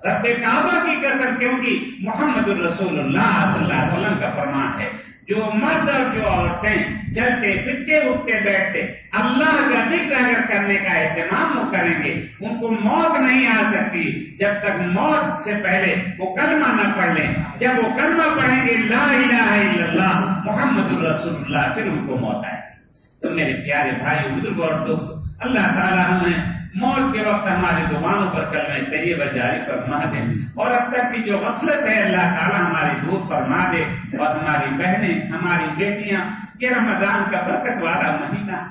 رب کعبہ کی قسم، کیونکہ محمد الرسول اللہ صلی اللہ علیہ وسلم کا فرمان ہے، جو مرد اور جو عورتیں چلتے پھرتے اٹھتے بیٹھتے اللہ کا ذکر اگر کرنے کا اہتمام وہ کریں گے، ان کو موت نہیں آ سکتی جب تک موت سے پہلے وہ کلمہ نہ پڑھ لیں. جب وہ کلمہ پڑھیں گے لا الہ الا اللہ محمد الرسول اللہ، پھر ان کو موت آئے گی. تو میرے پیارے بھائیو، بزرگوں اور دوستوں، اللہ تعالیٰ ہمیں موت کے وقت ہماری زبانوں پر کلمہ طیبہ جاری فرما دے، اور اب تک کی جو غفلت ہے اللہ تعالیٰ ہماری دور فرما دے. اور ہماری بہنیں، ہماری بیٹیاں، یہ رمضان کا برکت والا مہینہ،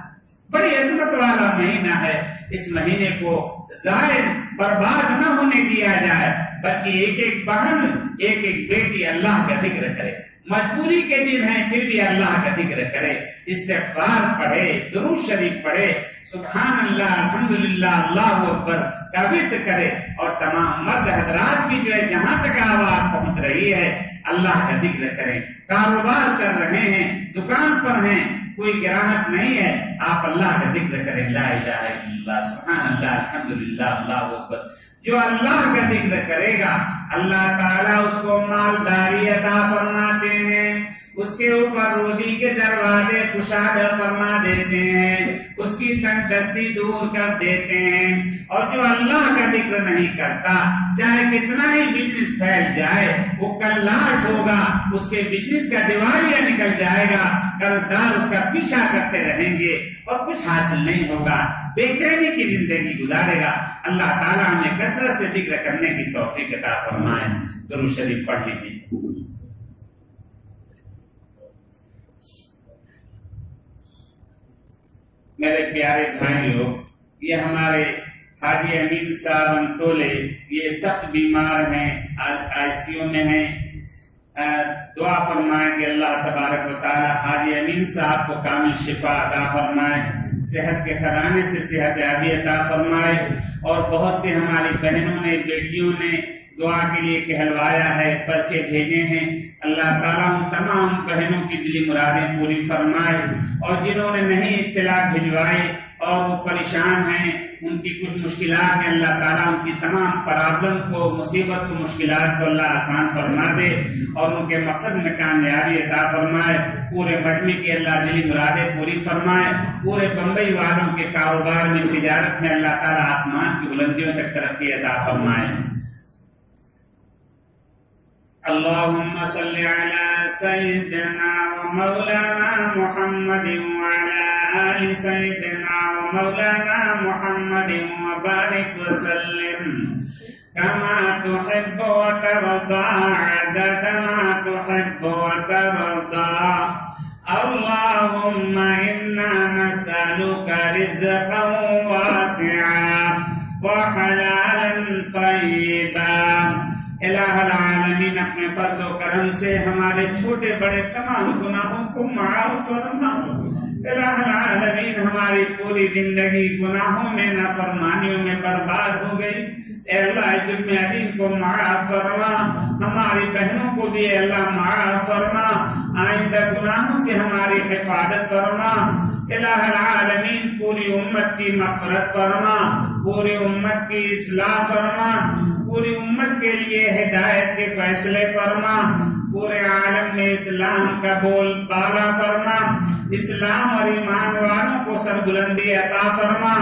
بڑی عظمت والا مہینہ ہے. اس مہینے کو ضائع برباد نہ ہونے دیا جائے، بلکہ ایک ایک بہن، ایک ایک بیٹی اللہ کا ذکر کرے. مجبوری کے دن ہیں پھر بھی اللہ کا ذکر کرے، استغفار پڑھے، درود شریف پڑھے، سبحان اللہ، الحمدللہ، اللہ اکبر کا ورد کرے. اور تمام مرد حضرات بھی جو ہے جہاں تک آواز پہنچ رہی ہے اللہ کا ذکر کریں. کاروبار کر رہے ہیں، دکان پر ہیں، کوئی گراہک نہیں ہے، آپ اللہ کا ذکر کریں، لا الہ الا اللہ، سبحان اللہ، الحمدللہ، اللہ اکبر. جو اللہ کا ذکر کرے گا اللہ تعالیٰ اس کو مالداری عطا فرماتے ہیں، اس کے اوپر روزی کے دروازے کشادہ فرما دیتے ہیں، اس کی تنگ دستی دور کر دیتے ہیں۔ اور جو اللہ کا ذکر نہیں کرتا، چاہے کتنا ہی بزنس پھیل جائے، وہ کلاش ہوگا، اس کے بزنس کا دیوالیہ نکل جائے گا، قرضدار اس کا پیچھا کرتے رہیں گے اور کچھ حاصل نہیں ہوگا، بے چینی کی زندگی گزارے گا۔ اللہ تعالیٰ ہمیں کثرت سے ذکر کرنے کی توفیق عطا فرمائے۔ درود شریف پڑھ لیجیے۔ میرے پیارے بھائیوں، یہ ہمارے حاجی امین صاحب انتولے، یہ سخت بیمار ہیں، آئی سی یو میں ہیں۔ دعا فرمائیں کہ اللہ تبارک و تعالی حاجی امین صاحب کو کامل شفا عطا فرمائے، صحت کے خزانے سے صحت یابی عطا فرمائے۔ اور بہت سے ہماری بہنوں نے، بیٹیوں نے دعا کے لیے کہلوایا ہے، پرچے بھیجے ہیں۔ اللہ تعالیٰ ان تمام بہنوں کی دلی مرادیں پوری فرمائے، اور جنہوں نے نہیں اطلاع بھجوائی اور وہ پریشان ہیں، ان کی کچھ مشکلات ہیں، اللہ تعالیٰ ان کی تمام پرابلم کو، مصیبت کو، مشکلات کو اللہ آسان فرما دے اور ان کے مقصد میں کامیابی عطا فرمائے۔ پورے مجمع کی اللہ دلی مرادیں پوری فرمائے۔ پورے بمبئی والوں کے کاروبار میں، تجارت میں اللہ تعالیٰ آسمان کی بلندیوں تک ترقی عطا فرمائے۔ اللهم صل على سيدنا ومولانا محمد وعلى آل سيدنا ومولانا محمد وبارك وسلم كما تحب وترضى عدد ما تحب وترضى اللهم إنا نسألك رزقا واسعا وحلالا طيبا۔ الہ العالمین اپنے فضل و کرم سے ہمارے چھوٹے بڑے تمام گناہوں کو معاف فرما۔ الہ العالمین ہماری پوری زندگی گناہوں میں، نافرمانیوں میں برباد ہو گئی، اے اللہ جرم عظیم کو معاف فرما، ہماری بہنوں کو بھی اے اللہ معاف فرما، آئندہ گناہوں سے ہماری حفاظت فرما۔ الہ العالمین پوری امت کی مغفرت فرما، پوری امت کی اصلاح فرما، پوری امت کے لیے ہدایت کے فیصلے فرما، پورے عالم میں اسلام کا بول بالا فرما، اسلام اور ایمان والوں کو سربلندی عطا فرما،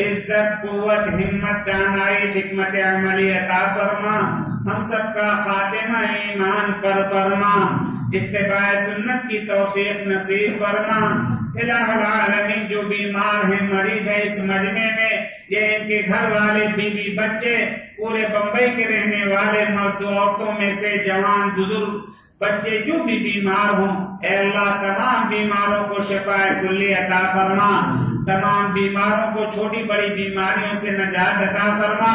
عزت، قوت، ہمت، دانائی، حکمت عملی عطا فرما، ہم سب کا خاتمہ ایمان پر فرما، اتباع سنت کی توفیق نصیب فرما۔ الہ العالمین جو بیمار ہیں، مریض ہیں اس مجمع میں، یہ ان کے گھر والے، بیوی، بچے، پورے بمبئی کے رہنے والے مرد عورتوں میں سے جوان، بزرگ، بچے جو بھی بیمار ہوں، اے اللہ تمام بیماروں کو شفاء کلی عطا فرما، تمام بیماروں کو چھوٹی بڑی بیماریوں سے نجات عطا فرما۔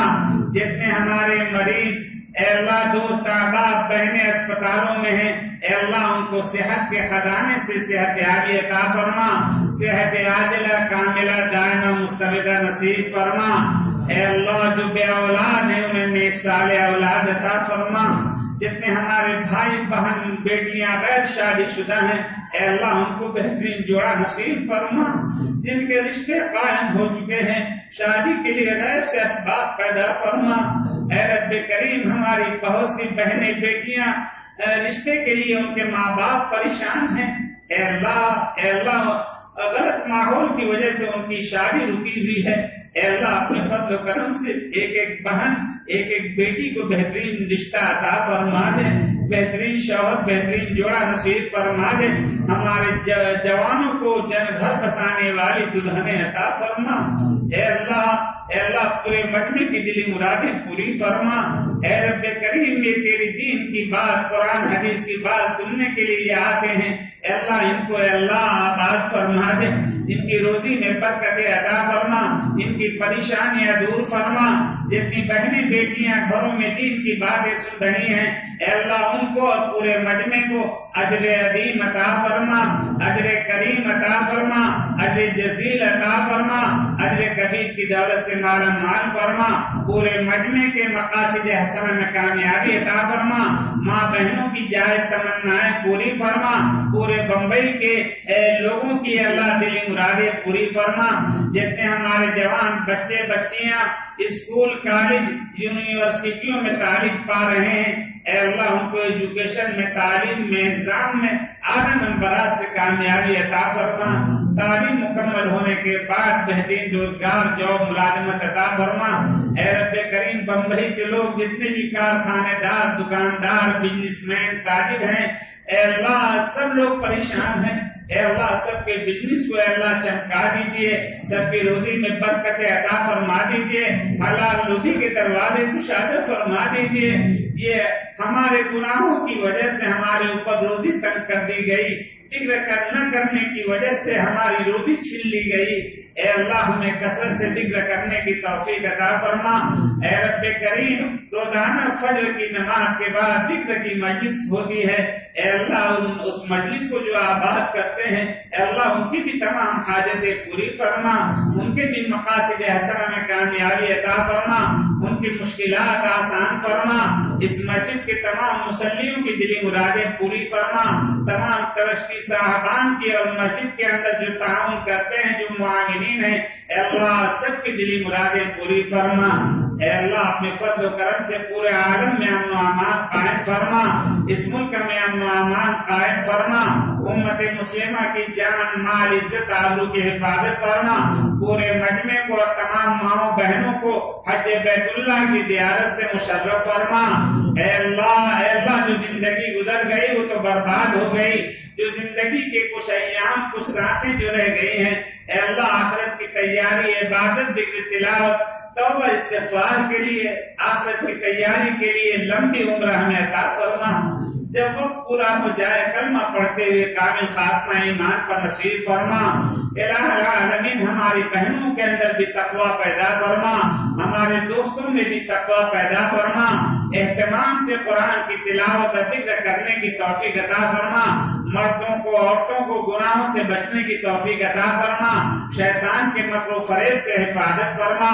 جتنے ہمارے مریض اے اللہ دوست، احباب، بہنیں اسپتالوں میں ہیں، اے اللہ ان کو صحت کے خزانے سے صحت یابی عطا فرما، صحت عاجلہ کاملہ دائمہ مستمرہ نصیب فرما۔ اے اللہ جو بے اولاد ہیں انہیں نیک صالح اولاد عطا فرما۔ جتنے ہمارے بھائی بہن بیٹیاں غیر شادی شدہ ہیں، اے اللہ ان کو بہترین جوڑا نصیب فرما۔ جن کے رشتے قائم ہو چکے ہیں، شادی کے لیے غیر سے اسباب پیدا فرما۔ اے رب کریم ہماری بہت سی بہنیں بیٹیاں رشتے کے لیے ان کے ماں باپ پریشان ہیں، اے اللہ غلط ماحول کی وجہ سے ان کی شادی رکی ہوئی ہے، اے اللہ اپنے فضل و کرم سے ایک ایک بہن، ایک ایک بیٹی کو بہترین رشتہ عطا فرما دے، بہترین شوہر، بہترین جوڑا نصیب فرما دے۔ ہمارے جوانوں کو گھر بسانے والی دلہنیں عطا فرما۔ اے اللہ پورے مجمع کی دلی مرادیں پوری فرما۔ اے رب کریم یہ تیری دین کی بات، قرآن حدیث کی بات سننے کے لیے آتے ہیں، اے اللہ ان کو اے اللہ آباد فرما دے، ان کی روزی میں برکت عطا فرما، ان کی پریشانیاں دور فرما۔ جتنی بہنیں بیٹیاں گھروں میں دین کی باتیں سن رہی ہیں، اے اللہ ان کو اور پورے مجمع کو اجر عظیم عطا فرما، اجر کریم عطا فرما، اجر جزیل عطا فرما، اجر کبیر کی دولت سے مالا مال فرما، پورے مجمع کے مقاصد حسنہ میں کامیابی عطا فرما، ماں بہنوں کی جائز تمنائیں پوری فرما، پورے بمبئی کے لوگوں کی اللہ دلی مراد مرادیں پوری فرما۔ جتنے ہمارے جوان بچے بچیاں اسکول کالج یونیورسٹیوں میں تعلیم پا رہے ہیں، اے اللہ ان کو ایجوکیشن میں تعلیم میں ایگزام میں اعلیٰ نمبرات سے کامیابی عطا فرما۔ تعلیم مکمل ہونے کے بعد بہترین روزگار جاب ملازمت عطا فرما۔ اے رب کریم بمبئی کے لوگ جتنے بھی کارخانے دار دکاندار بزنس مین تاجر ہیں، اے اللہ سب لوگ پریشان ہیں، اے اللہ سب کے بزنس کو اے اللہ چمکا دیجئے، سب کی روزی میں برکت عطا فرما دیجئے، حلال روزی کے دروازے کشادہ فرما دیجئے۔ یہ ہمارے گناہوں کی وجہ سے ہمارے اوپر روزی تنگ کر دی گئی، ذکر نہ کرنے کی وجہ سے ہماری روزی چھین لی گئی، اے اللہ ہمیں کثرت سے ذکر کرنے کی توفیق عطا فرما۔ اے رب کریم روزانہ فجر کی نماز کے بعد ذکر کی مجلس ہوتی ہے، اے اللہ اس مجلس کو جو آباد کرتے ہیں، اے اللہ ان کی بھی تمام حاجتیں پوری فرما، ان کے بھی مقاصد حسنہ میں کامیابی عطا فرما، ان کی مشکلات آسان فرما، اس مسجد کے تمام مصلیوں کی دلی مرادیں پوری فرما، تمام ٹرسٹی صاحبان کی اور مسجد کے اندر جو تعاون کرتے ہیں، جو معاونین ہیں، اے اللہ سب کی دلی مرادیں پوری فرما۔ اے اللہ اپنے فضل و کرم سے پورے عالم میں امن و امان قائم فرما، اس ملک میں امن و امان قائم فرما، امت مسلمہ کی جان مال عزت آبرو کی حفاظت فرما، پورے مجمع کو اور تمام ماؤں بہنوں کو حج بیت اللہ کی زیارت سے مشرف فرما۔ اے اللہ جو زندگی گزر گئی وہ تو برباد ہو گئی، جو زندگی کے کچھ ایام کچھ سانسیں جو رہ گئی ہیں، اے اللہ آخرت کی تیاری عبادت ذکر تلاوت توبہ استغفار کے لیے، آخرت کی تیاری کے لیے لمبی عمر ہمیں عطا فرما۔ جب وقت پورا ہو جائے کلمہ پڑھتے ہوئے کامل خاتمہ ایمان پر نصیب فرما۔ الہ العالمین ہماری بہنوں کے اندر بھی تقوی پیدا فرما، ہمارے دوستوں میں بھی تقوی پیدا فرما، اہتمام سے قرآن کی تلاوت اور ذکر کرنے کی توفیق عطا فرما، مردوں کو عورتوں کو گناہوں سے بچنے کی توفیق عطا فرما، شیطان کے مکر و فریب سے حفاظت فرما۔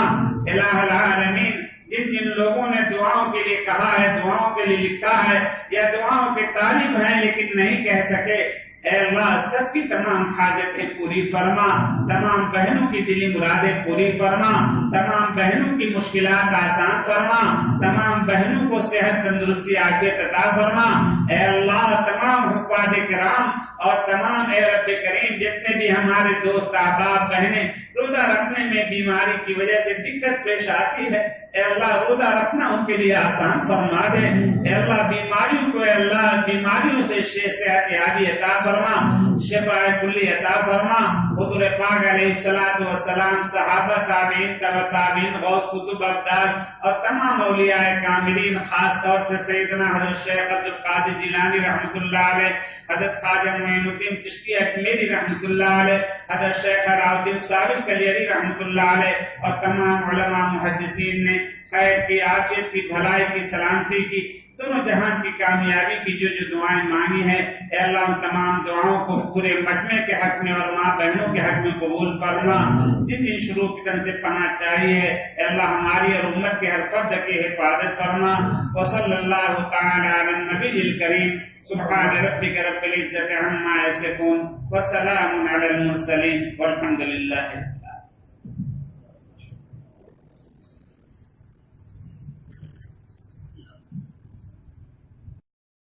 الہ العالمین جن لوگوں نے دعاؤں کے لیے کہا ہے، دعاؤں کے لیے لکھا ہے، یا دعاؤں کے طالب ہیں لیکن نہیں کہہ سکے، اے اللہ سب کی تمام حاجتیں پوری فرما، تمام بہنوں کی دلی مرادیں پوری فرما، تمام بہنوں کی مشکلات آسان فرما، تمام بہنوں کو صحت تندرستی عافیت عطا فرما۔ اے اللہ تمام حفاظ کرام اور تمام اے رب کریم جتنے بھی ہمارے دوست احباب بہنیں روزہ رکھنے میں بیماری کی وجہ سے دقت پیش آتی ہے، اے اللہ روزہ رکھنا ان کے لیے آسان فرما دے، اے اللہ بیماریوں کو اے اللہ بیماریوں سے صحت یابی عطا فرما، شفاء کلی عطا فرما۔ حضور پاک علیہ الصلوۃ والسلام، صحابہ تابعین تبع تابعین، غوث قطب ابدال اور تمام اولیاء کاملین، خاص طور سے سیدنا حضرت شیخ عبد القادر جیلانی رحمۃ اللہ علیہ، حضرت خواجہ معین الدین چشتی اجمیری رحمۃ اللہ علیہ، حضرت شیخ علاؤالدین صابر کلیری رحمۃ اللہ علیہ اور تمام علماء محدثین نے خیر کی، عافیت کی، بھلائی کی، سلامتی کی، دونوں جہان کی کامیابی کی جو دعائیں مانگی ہیں، اے اللہ ان تمام دعاؤں کو پورے مجمع کے حق میں اور ماں بہنوں کے حق میں قبول فرما۔ جن شروع فتن سے پناہ چاہیے ہے، اے اللہ ہماری اور امت کے ہر فرد کی حفاظت فرما۔ وصلی اللہ تعالی علی النبی الکریم، سبحان ربک رب العزت عما یصفون، وسلام علی المرسلین، والحمد للہ۔